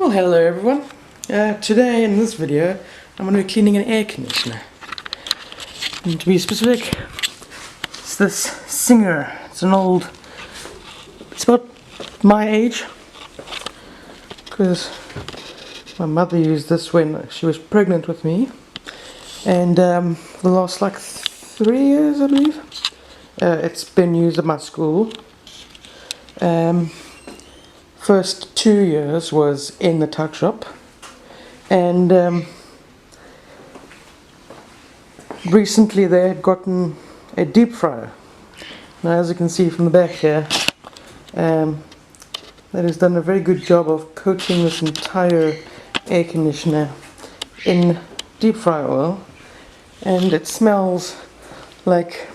Well, hello everyone. Today in this video I'm going to be cleaning an air conditioner. And to be specific, it's this Singer. It's about my age, because my mother used this when she was pregnant with me, and for the last like 3 years I believe it's been used at my school. First 2 years was in the tuck shop, and recently they had gotten a deep fryer. Now, as you can see from the back here, that has done a very good job of coating this entire air conditioner in deep fryer oil, and it smells like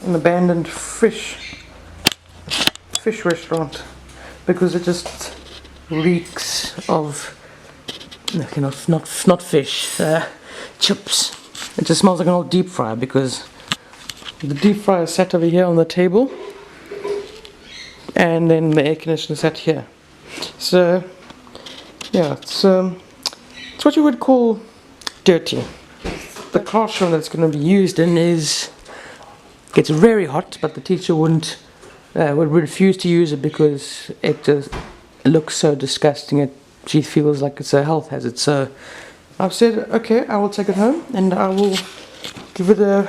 an abandoned fish restaurant, because it just reeks of not fish, chips. It just smells like an old deep fryer, because the deep fryer is sat over here on the table, and then the air conditioner sat here. So yeah, it's what you would call dirty. The classroom that's going to be used in gets very hot, but the teacher would refuse to use it because it just looks so disgusting. She feels like it's a health hazard. So I've said, okay, I will take it home and I will give it a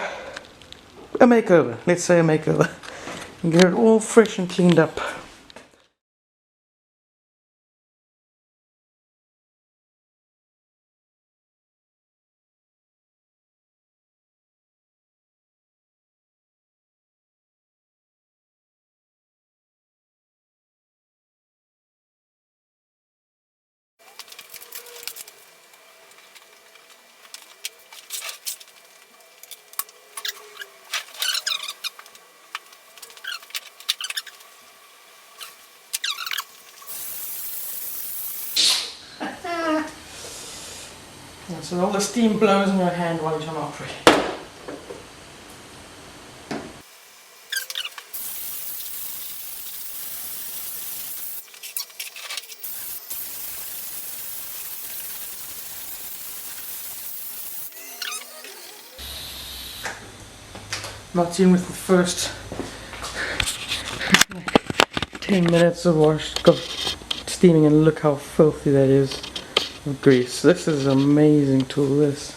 makeover. Let's say a makeover, and get it all fresh and cleaned up. So all the steam blows in your hand while you're trying to operate. Not even with the first 10 minutes of steaming, and look how filthy that is of grease. This is an amazing tool, this.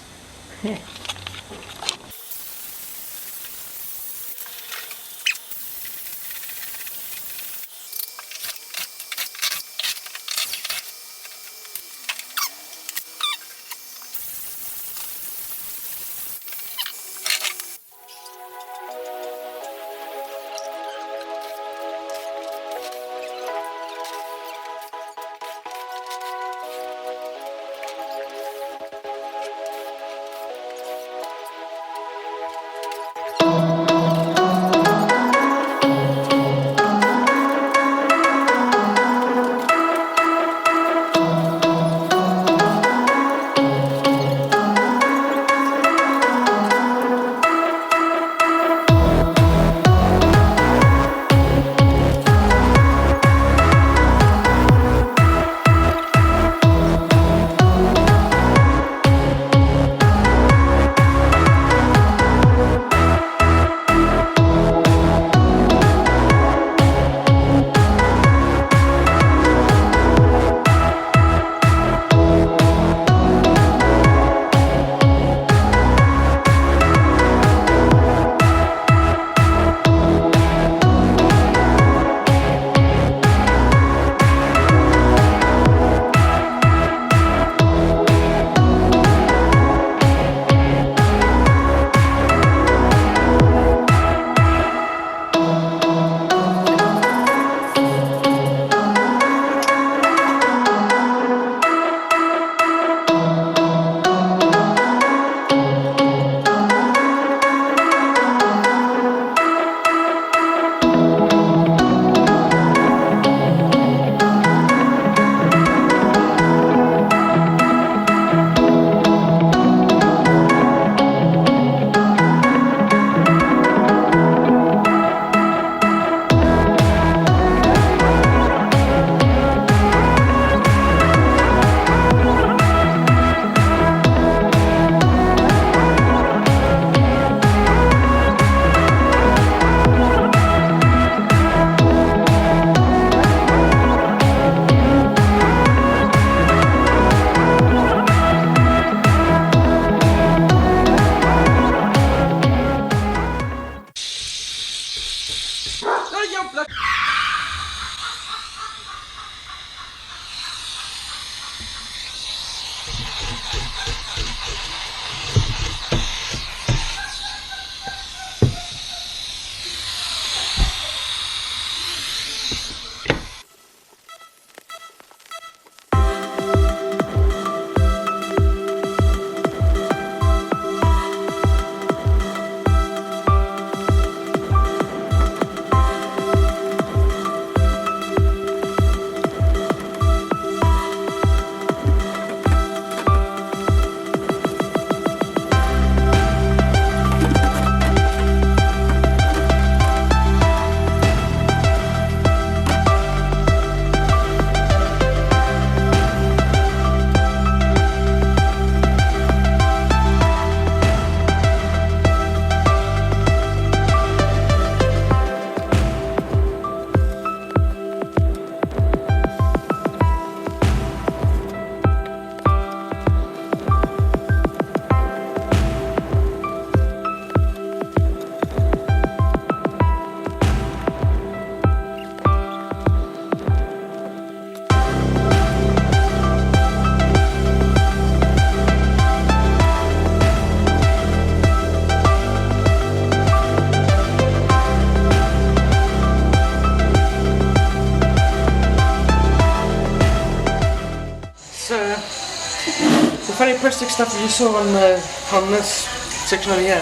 funny plastic stuff that you saw on this section over here,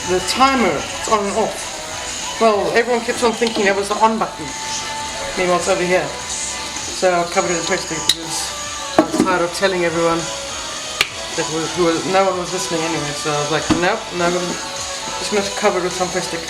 the timer, it's on and off. Well, everyone keeps on thinking that was the on button. Meanwhile, it's over here. So I covered it in plastic because I was tired of telling everyone that no one was listening anyway. So I was like, nope, no, I'm just going to cover it with some plastic.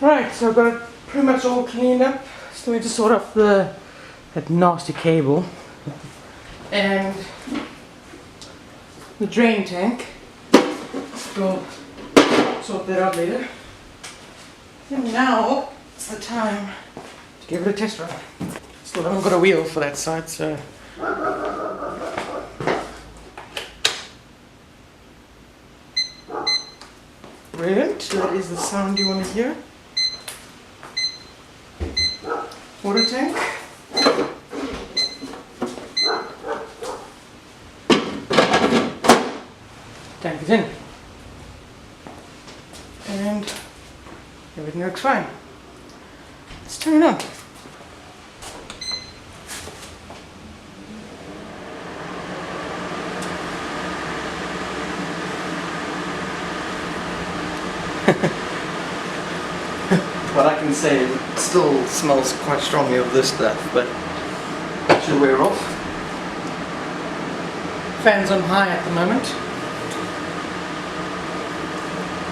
Right, so I've got it pretty much all cleaned up. Still need to sort out that nasty cable and the drain tank. We'll sort that out later. And now it's the time to give it a test run. Still haven't got a wheel for that side, so brilliant. That is the sound you want to hear. Water tank. Tank is in. And everything looks fine. Let's turn it on. What I can say is it still smells quite strongly of this stuff, but it should wear off. Fan's on high at the moment.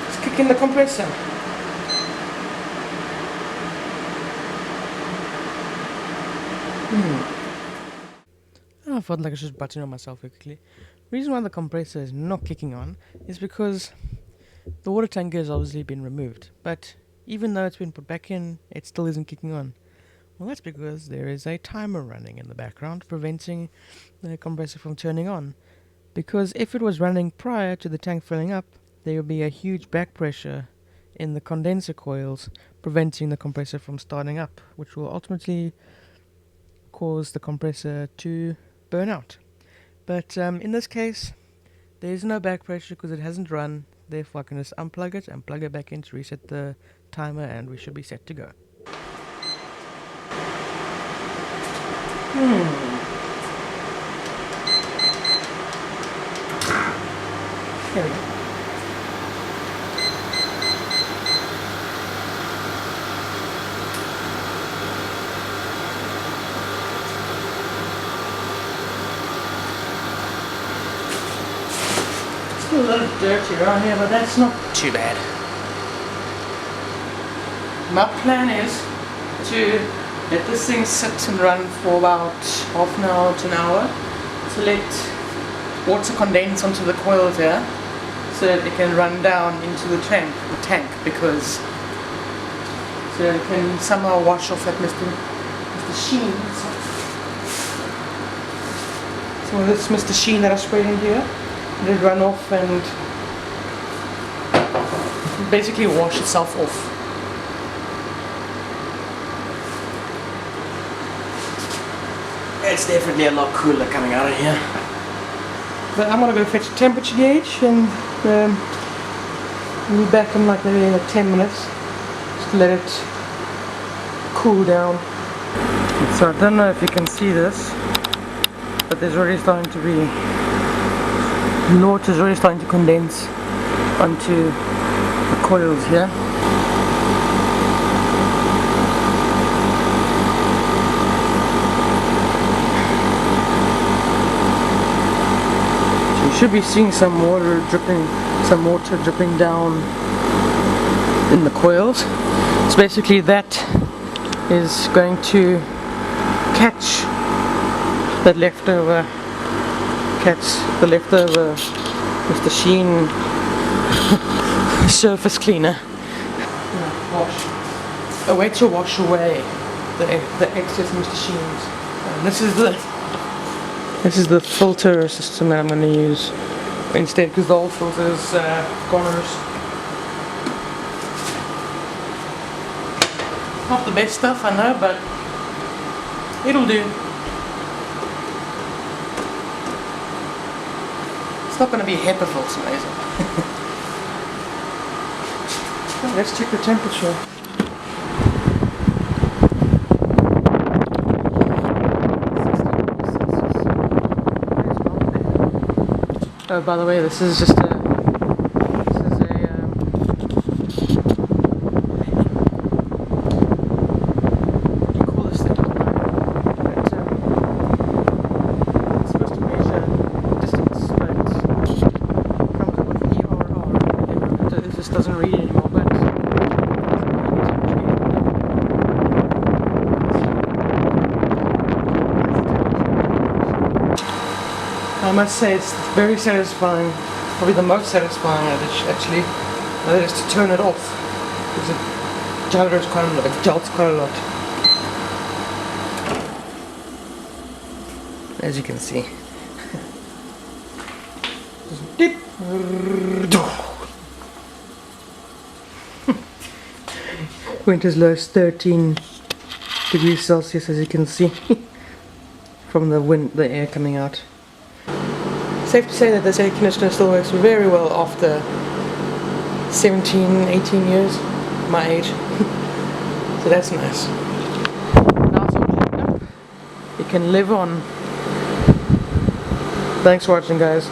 Let's kick in the compressor. I felt like I should button on myself quickly. The reason why the compressor is not kicking on is because the water tank has obviously been removed, but even though it's been put back in, it still isn't kicking on. Well, that's because there is a timer running in the background preventing the compressor from turning on. Because if it was running prior to the tank filling up, there would be a huge back pressure in the condenser coils preventing the compressor from starting up, which will ultimately cause the compressor to burn out. But in this case, there is no back pressure because it hasn't run. Therefore I can just unplug it and plug it back in to reset the timer, and we should be set to go. Here we go. Still a little dirty around here, but that's not too bad. My plan is to let this thing sit and run for about half an hour to an hour to let water condense onto the coils here so that it can run down into the tank because so it can somehow wash off that Mr. Sheen. So this Mr. Sheen that I sprayed in here, let it run off and basically wash itself off. It's definitely a lot cooler coming out of here. But I'm gonna go fetch a temperature gauge and we'll be back in like maybe like 10 minutes. Just to let it cool down. So I don't know if you can see this, but there's already starting to be water is already starting to condense onto the coils here. So you should be seeing some water dripping down in the coils. So basically that is going to catch the leftover Mr. Sheen surface cleaner. A way to wash away the excess Mr. Sheens. And this is the filter system that I'm going to use instead, because the old filter is goners. Not the best stuff, I know, but it'll do. It's not going to be HEPA filter, amazing. Let's check the temperature. Oh, by the way, this is just a doesn't read anymore, but I must say it's very satisfying, probably the most satisfying actually, that is to turn it off, because it jolts quite a lot, as you can see. Winter's low is 13 degrees Celsius, as you can see from the air coming out. Safe to say that this air conditioner still works very well after 17, 18 years, my age. So that's nice. Now it's all cleaned up. You can live on. Thanks for watching, guys.